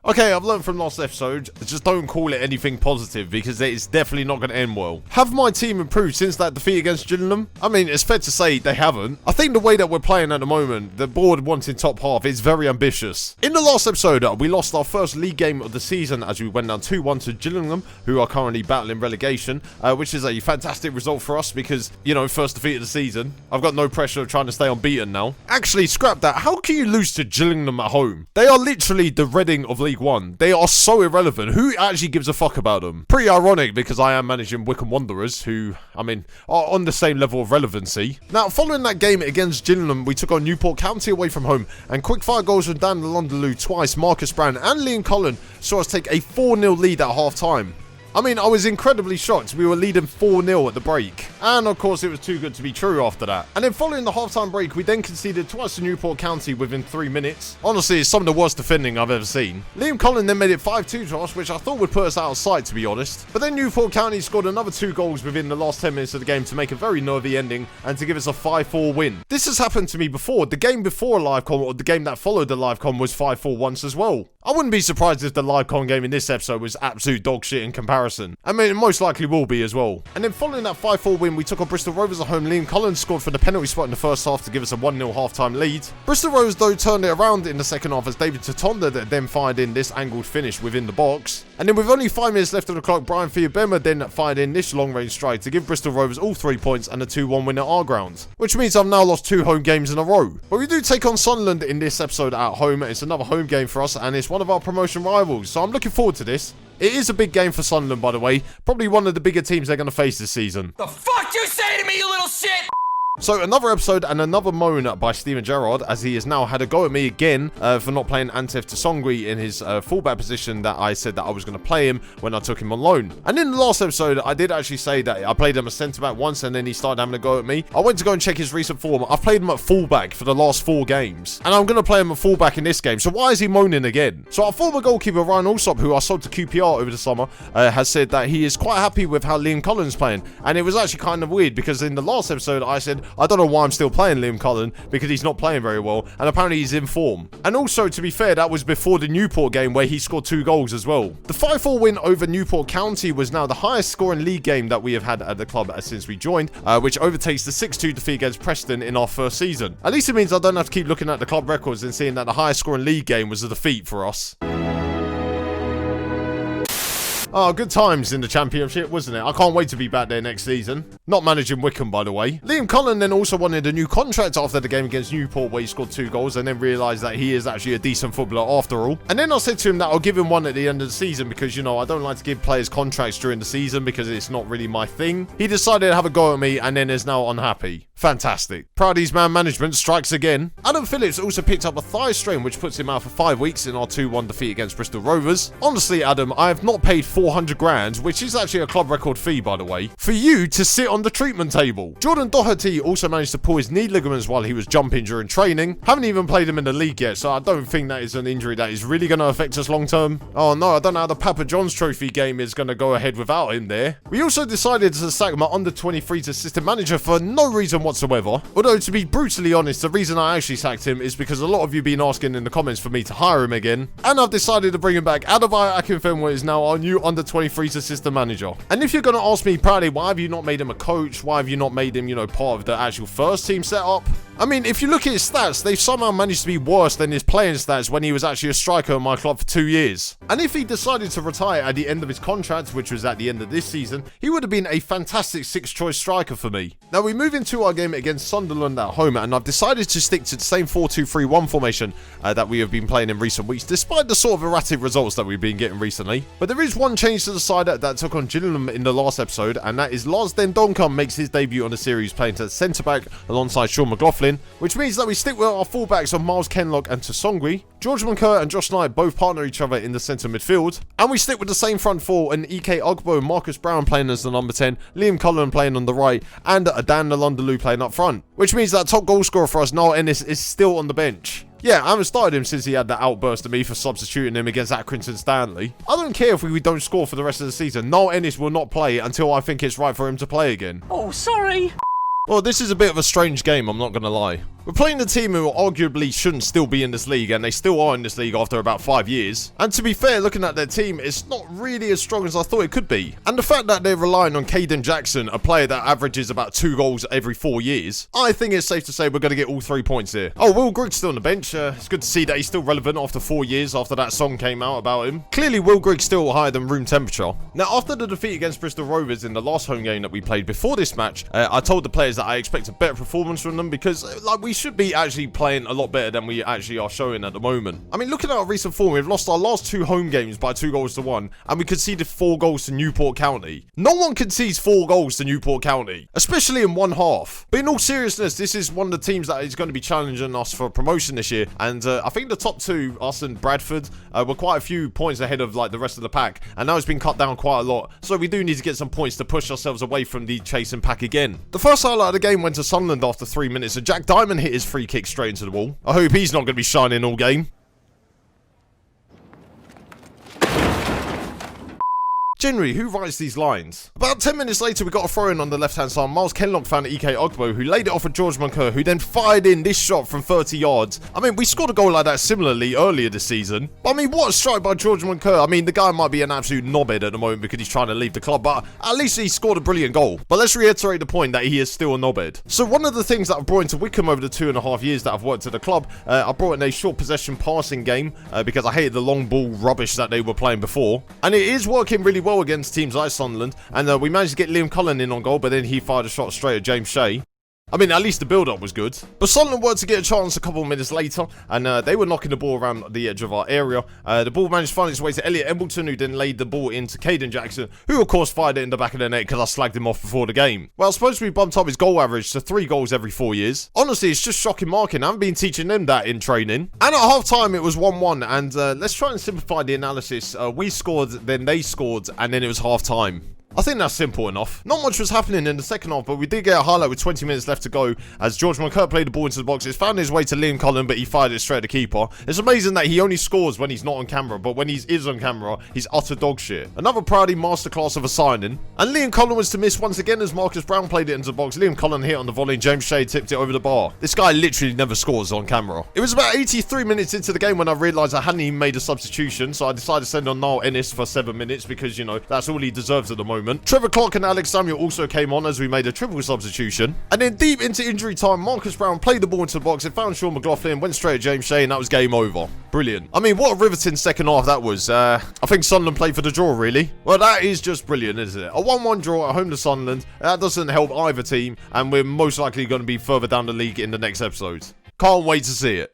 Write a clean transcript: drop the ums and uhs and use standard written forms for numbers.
Okay, I've learned from last episode, just don't call it anything positive because it's definitely not going to end well. Have my team improved since that defeat against Gillingham? I mean, it's fair to say they haven't. I think the way that we're playing at the moment, the board wanting top half, is very ambitious. In the last episode, we lost our first league game of the season as we went down 2-1 to Gillingham, who are currently battling relegation, which is a fantastic result for us because, you know, first defeat of the season. I've got no pressure of trying to stay unbeaten now. Actually, scrap that. How can you lose to Gillingham at home? They are literally the Reading of League One. They are so irrelevant. Who actually gives a fuck about them? Pretty ironic because I am managing Wycombe Wanderers, who, I mean, are on the same level of relevancy. Now, following that game against Gillingham, we took on Newport County away from home, and quick-fire goals from Dan Londaloo twice, Marcus Brown and Liam Cullen saw us take a 4-0 lead at half-time. I mean, I was incredibly shocked. We were leading 4-0 at the break. And, of course, it was too good to be true after that. And then following the half-time break, we then conceded twice to Newport County within 3 minutes. Honestly, it's some of the worst defending I've ever seen. Liam Cullen then made it 5-2 to us, which I thought would put us out of sight, to be honest. But then Newport County scored another 2 goals within the last 10 minutes of the game to make a very nervy ending and to give us a 5-4 win. This has happened to me before. The game before LiveCon, or the game that followed the LiveCon, was 5-4 once as well. I wouldn't be surprised if the LiveCon game in this episode was absolute dog shit in comparison. I mean, it most likely will be as well. And then following that 5-4 win, we took on Bristol Rovers at home. Liam Cullen scored for the penalty spot in the first half to give us a 1-0 half-time lead. Bristol Rovers, though, turned it around in the second half as David Tatonda then fired in this angled finish within the box. And then with only 5 minutes left on the clock, Brian Fiabema then fired in this long-range strike to give Bristol Rovers all 3 points and a 2-1 win at our ground. Which means I've now lost 2 home games in a row. But we do take on Sunderland in this episode at home. It's another home game for us and it's one of our promotion rivals. So I'm looking forward to this. It is a big game for Sunderland, by the way. Probably one of the bigger teams they're going to face this season. The fuck you say to me, you little shit? So another episode and another moan by Steven Gerrard as he has now had a go at me again for not playing Antef Tsongwi in his fullback position that I said that I was going to play him when I took him on loan. And in the last episode, I did actually say that I played him as centre-back once and then he started having a go at me. I went to go and check his recent form. I've played him at fullback for the last 4 games. And I'm going to play him at fullback in this game. So why is he moaning again? So our former goalkeeper Ryan Alsop, who I sold to QPR over the summer, has said that he is quite happy with how Liam Cullen's playing. And it was actually kind of weird because in the last episode, I said, I don't know why I'm still playing Liam Cullen because he's not playing very well and apparently he's in form. And also, to be fair, that was before the Newport game where he scored 2 goals as well. The 5-4 win over Newport County was now the highest scoring league game that we have had at the club since we joined, which overtakes the 6-2 defeat against Preston in our first season. At least it means I don't have to keep looking at the club records and seeing that the highest scoring league game was a defeat for us. Oh, good times in the Championship, wasn't it? I can't wait to be back there next season. Not managing Wycombe, by the way. Liam Cullen then also wanted a new contract after the game against Newport where he scored 2 goals and then realised that he is actually a decent footballer after all. And then I said to him that I'll give him one at the end of the season because, you know, I don't like to give players contracts during the season because it's not really my thing. He decided to have a go at me and then is now unhappy. Fantastic. Proudy's man management strikes again. Adam Phillips also picked up a thigh strain which puts him out for 5 weeks in our 2-1 defeat against Bristol Rovers. Honestly, Adam, I have not paid 400 grand, which is actually a club record fee, by the way, for you to sit on the treatment table. Jordan Doherty also managed to pull his knee ligaments while he was jumping during training. Haven't even played him in the league yet, so I don't think that is an injury that is really going to affect us long term. Oh no, I don't know how the Papa John's Trophy game is going to go ahead without him there. We also decided to sack my under-23s assistant manager for no reason whatsoever. Although, to be brutally honest, the reason I actually sacked him is because a lot of you have been asking in the comments for me to hire him again. And I've decided to bring him back. Adavai Akinfenwa is now our new under-23s assistant manager. And if you're going to ask me proudly, why have you not made him a coach? Why have you not made him, you know, part of the actual first team setup? I mean, if you look at his stats, they've somehow managed to be worse than his playing stats when he was actually a striker at my club for 2 years. And if he decided to retire at the end of his contract, which was at the end of this season, he would have been a fantastic 6th choice striker for me. Now we move into our game against Sunderland at home, and I've decided to stick to the same 4-2-3-1 formation that we have been playing in recent weeks, despite the sort of erratic results that we've been getting recently. But there is one change to the side that took on Gillingham in the last episode, and that is Lars Dendonka makes his debut on the series playing to centre-back alongside Sean McLaughlin, which means that we stick with our fullbacks of Miles Kenlock and Tsongwi. George McCurr and Josh Knight both partner each other in the centre midfield. And we stick with the same front four and EK Ugbo and Marcus Brown playing as the number 10, Liam Cullen playing on the right, and Dan Londaloo playing up front. Which means that top goal scorer for us, Noel Ennis, is still on the bench. Yeah, I haven't started him since he had that outburst at me for substituting him against Accrington Stanley. I don't care if we don't score for the rest of the season. Noel Ennis will not play until I think it's right for him to play again. Oh, sorry. Well, this is a bit of a strange game, I'm not going to lie. We're playing a team who arguably shouldn't still be in this league, and they still are in this league after about 5 years. And to be fair, looking at their team, it's not really as strong as I thought it could be. And the fact that they're relying on Caden Jackson, a player that averages about 2 goals every 4 years, I think it's safe to say we're going to get all 3 points here. Oh, Will Grigg's still on the bench. It's good to see that he's still relevant after 4 years after that song came out about him. Clearly, Will Grigg's still higher than room temperature. Now, after the defeat against Bristol Rovers in the last home game that we played before this match, I told the players that I expect a better performance from them because, like, we should be actually playing a lot better than we actually are showing at the moment. I mean, looking at our recent form, we've lost our last 2 home games by 2 goals to 1, and we conceded 4 goals to Newport County. No one concedes 4 goals to Newport County, especially in one half. But in all seriousness, this is one of the teams that is going to be challenging us for promotion this year, and I think the top 2, us and Bradford, were quite a few points ahead of like the rest of the pack, and now it's been cut down quite a lot, so we do need to get some points to push ourselves away from the chasing pack again. The first highlight of the game went to Sunderland after 3 minutes, and Jack Diamond hit his free kick straight into the wall. I hope he's not going to be shining all game. Generally, who writes these lines? About 10 minutes later, we got a throw-in on the left-hand side. Miles Kenlock found EK Ogbo, who laid it off at George Moncur, who then fired in this shot from 30 yards. I mean, we scored a goal like that similarly earlier this season. But I mean, what a strike by George Moncur. I mean, the guy might be an absolute knobhead at the moment because he's trying to leave the club, but at least he scored a brilliant goal. But let's reiterate the point that he is still a knobhead. So one of the things that I've brought into Wycombe over the 2.5 years that I've worked at the club, I brought in a short possession passing game because I hated the long ball rubbish that they were playing before. And it is working really well against teams like Sunderland, and we managed to get Liam Cullen in on goal, but then he fired a shot straight at James Shea. I mean, at least the build-up was good. But Sunderland were to get a chance a couple of minutes later, and they were knocking the ball around the edge of our area. The ball managed to find its way to Elliot Embleton, who then laid the ball into Caden Jackson, who of course fired it in the back of the net because I slagged him off before the game. Well, I suppose we bumped up his goal average to 3 goals every 4 years. Honestly, it's just shocking marking. I haven't been teaching them that in training. And at half-time, it was 1-1, and let's try and simplify the analysis. We scored, then they scored, and then it was half-time. I think that's simple enough. Not much was happening in the second half, but we did get a highlight with 20 minutes left to go as George Moncur played the ball into the box. It's found his way to Liam Cullen, but he fired it straight at the keeper. It's amazing that he only scores when he's not on camera, but when he is on camera, he's utter dog shit. Another Proudy masterclass of a signing. And Liam Cullen was to miss once again as Marcus Brown played it into the box. Liam Cullen hit on the volley and James Shea tipped it over the bar. This guy literally never scores on camera. It was about 83 minutes into the game when I realised I hadn't even made a substitution, so I decided to send on Niall Ennis for 7 minutes because, you know, that's all he deserves at the moment. Trevor Clark and Alex Samuel also came on as we made a triple substitution. And then deep into injury time, Marcus Brown played the ball into the box. It found Sean McLaughlin, went straight at James Shea, and that was game over. Brilliant. I mean, what a riveting second half that was. I think Sunderland played for the draw, really. Well, that is just brilliant, isn't it? A 1-1 draw at home to Sunderland. That doesn't help either team, and we're most likely going to be further down the league in the next episode. Can't wait to see it.